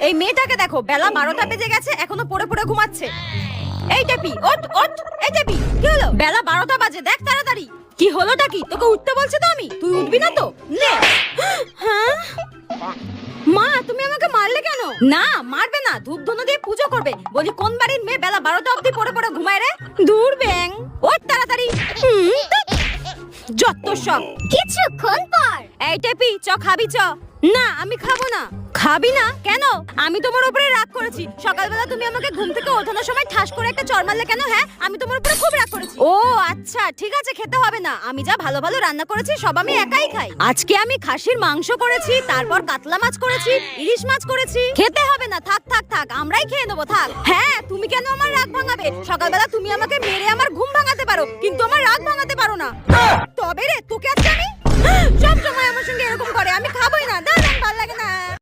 এই মেয়েটাকে দেখো, বেলা 12টা বেজে গেছে, এখনো পড়ে পড়ে ঘুমাচ্ছে। এই টেপি, ওঠ ওঠ। এই টেপি, কি হলো? বেলা 12টা বাজে, দেখ তাড়াতাড়ি। কি হলোটা কি? তোকে উঠতে বলছি তো আমি, তুই উঠবি না তো? নে। হ্যাঁ মা, তুমি আমাকে মারলে কেন? না মারবে না, ধূপ ধুনো দিয়ে পুজো করবে। বলি কোন বাড়ির মেয়ে বেলা 12টা অবধি পড়ে পড়ে ঘুমায় রে? দূর ব্যাং, ওঠ তাড়াতাড়ি। যত সব। কিছুক্ষণ পর। এই টেপি, চ খাবি চ। না আমি খাবো না। খাবি না কেন? আমি তোমার উপরে রাগ করেছি। সকালবেলা তুমি আমাকে ঘুম থেকে ওঠানোর সময় ঠাস করে একটা চড় মারলে কেন? হ্যাঁ, আমি তোমার উপরে খুব রাগ করেছি। ও আচ্ছা, ঠিক আছে, খেতে হবে না। আমি যা ভালো ভালো রান্না করেছি সব আমি একাই খাই। আজকে আমি খাসির মাংস করেছি, তারপর কাতলা মাছ করেছি, ইলিশ মাছ করেছি। খেতে হবে না, থাক থাক থাক, আমরাই খেয়ে নেবো, থাক। হ্যাঁ, তুমি কেন আমার রাগ ভাঙাবে? সকালবেলা তুমি আমাকে মেরে আমার ঘুম ভাঙাতে পারো, কিন্তু আমার রাগ ভাঙাতে পারো না। তবে রে, তোকে আজকে আমি সব সময় আমার সঙ্গে এরকম করে। আমি খাবোই না, দাঁড়ান, ভালো লাগে না।